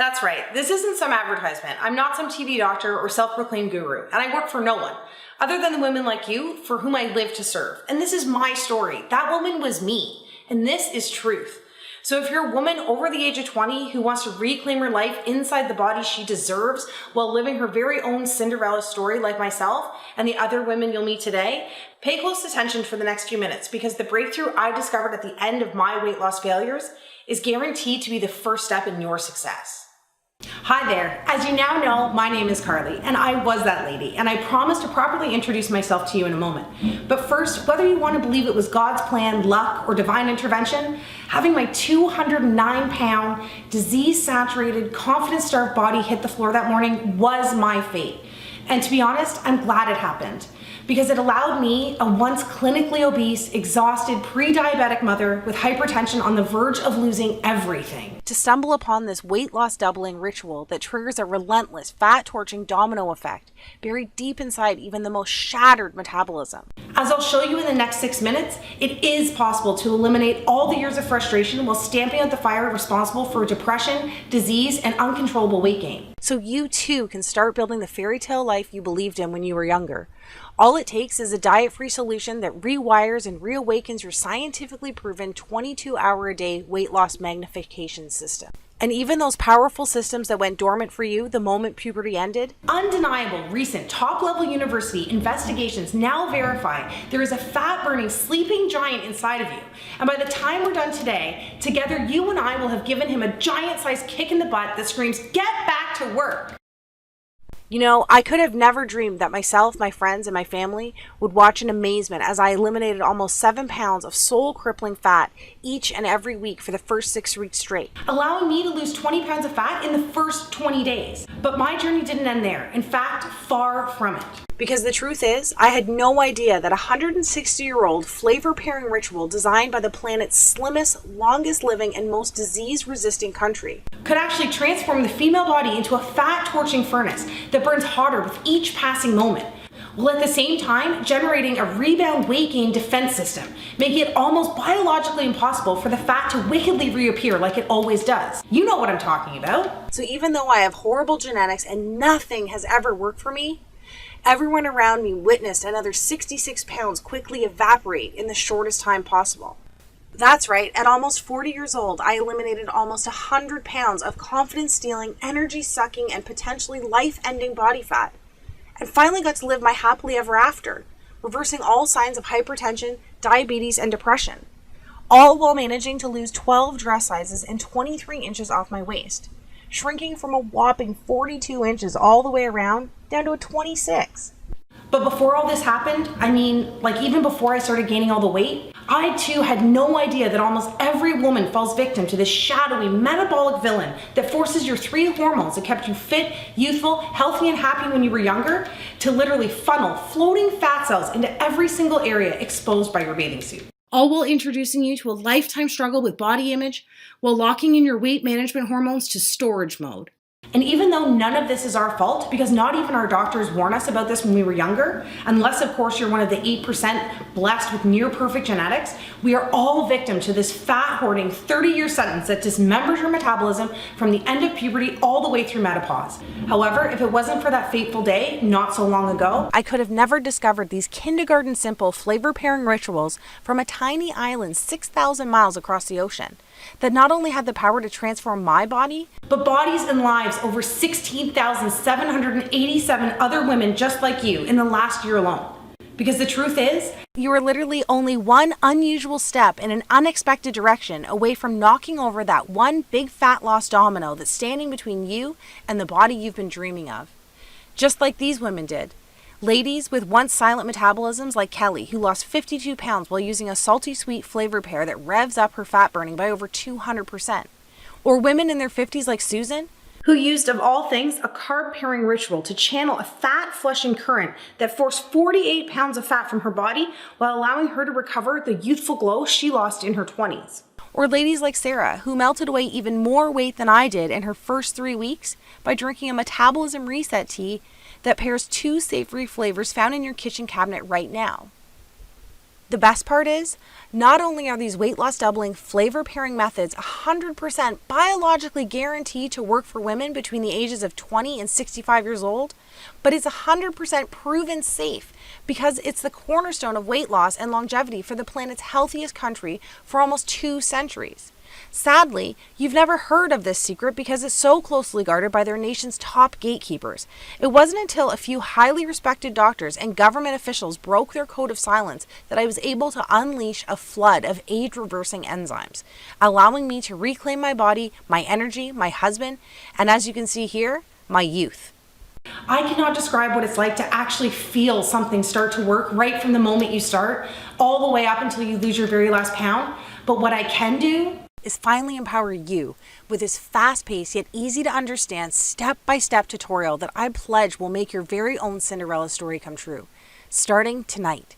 That's right. This isn't some advertisement. I'm not some TV doctor or self-proclaimed guru, and I work for no one other than the women like you for whom I live to serve. And this is my story. That woman was me, and this is truth. So if you're a woman over the age of 20 who wants to reclaim her life inside the body she deserves while living her very own Cinderella story like myself and the other women you'll meet today, pay close attention for the next few minutes, because the breakthrough I discovered at the end of my weight loss failures is guaranteed to be the first step in your success. Hi there. As you now know, my name is Carly, and I was that lady, and I promise to properly introduce myself to you in a moment. But first, whether you want to believe it was God's plan, luck, or divine intervention, having my 209-pound, disease-saturated, confidence-starved body hit the floor that morning was my fate. And to be honest, I'm glad it happened, because it allowed me, a once clinically obese, exhausted, pre-diabetic mother with hypertension on the verge of losing everything, to stumble upon this weight loss doubling ritual that triggers a relentless, fat-torching domino effect buried deep inside even the most shattered metabolism. As I'll show you in the next 6 minutes, it is possible to eliminate all the years of frustration while stamping out the fire responsible for depression, disease, and uncontrollable weight gain. So you too can start building the fairy tale life you believed in when you were younger. All it takes is a diet-free solution that rewires and reawakens your scientifically proven 22-hour-a-day weight loss magnification system. And even those powerful systems that went dormant for you the moment puberty ended? Undeniable recent top-level university investigations now verify there is a fat-burning sleeping giant inside of you. And by the time we're done today, together you and I will have given him a giant-sized kick in the butt that screams, "Get back to work!" You know, I could have never dreamed that myself, my friends, and my family would watch in amazement as I eliminated almost 7 pounds of soul-crippling fat each and every week for the first 6 weeks straight, allowing me to lose 20 pounds of fat in the first 20 days. But my journey didn't end there. In fact, far from it. Because the truth is, I had no idea that a 160-year-old flavor-pairing ritual designed by the planet's slimmest, longest-living, and most disease-resisting country could actually transform the female body into a fat-torching furnace that burns hotter with each passing moment, while at the same time generating a rebound weight gain defense system, making it almost biologically impossible for the fat to wickedly reappear like it always does. You know what I'm talking about. So even though I have horrible genetics and nothing has ever worked for me, everyone around me witnessed another 66 pounds quickly evaporate in the shortest time possible. That's right, at almost 40 years old, I eliminated almost 100 pounds of confidence-stealing, energy-sucking, and potentially life-ending body fat, and finally got to live my happily ever after, reversing all signs of hypertension, diabetes, and depression, all while managing to lose 12 dress sizes and 23 inches off my waist, shrinking from a whopping 42 inches all the way around down to a 26. But before all this happened, even before I started gaining all the weight, I too had no idea that almost every woman falls victim to this shadowy metabolic villain that forces your 3 hormones that kept you fit, youthful, healthy, and happy when you were younger to literally funnel floating fat cells into every single area exposed by your bathing suit. All while introducing you to a lifetime struggle with body image, while locking in your weight management hormones to storage mode. And even though none of this is our fault, because not even our doctors warned us about this when we were younger, unless of course you're one of the 8% blessed with near perfect genetics, we are all victim to this fat hoarding 30-year sentence that dismembers your metabolism from the end of puberty all the way through menopause. However, if it wasn't for that fateful day, not so long ago, I could have never discovered these kindergarten simple flavor pairing rituals from a tiny island 6,000 miles across the ocean, that not only had the power to transform my body, but bodies and lives over 16,787 other women just like you in the last year alone. Because the truth is, you are literally only one unusual step in an unexpected direction away from knocking over that one big fat loss domino that's standing between you and the body you've been dreaming of. Just like these women did. Ladies with once silent metabolisms like Kelly, who lost 52 pounds while using a salty sweet flavor pair that revs up her fat burning by over 200%. Or women in their 50s like Susan, who used, of all things, a carb pairing ritual to channel a fat flushing current that forced 48 pounds of fat from her body while allowing her to recover the youthful glow she lost in her 20s. Or ladies like Sarah, who melted away even more weight than I did in her first 3 weeks by drinking a metabolism reset tea that pairs 2 savory flavors found in your kitchen cabinet right now. The best part is, not only are these weight loss doubling flavor pairing methods 100% biologically guaranteed to work for women between the ages of 20 and 65 years old, but it's 100% proven safe because it's the cornerstone of weight loss and longevity for the planet's healthiest country for almost 2 centuries. Sadly, you've never heard of this secret because it's so closely guarded by their nation's top gatekeepers. It wasn't until a few highly respected doctors and government officials broke their code of silence that I was able to unleash a flood of age-reversing enzymes, allowing me to reclaim my body, my energy, my husband, and as you can see here, my youth. I cannot describe what it's like to actually feel something start to work right from the moment you start, all the way up until you lose your very last pound. But what I can do is finally empower you with this fast-paced yet easy to understand step-by-step tutorial that I pledge will make your very own Cinderella story come true, starting tonight.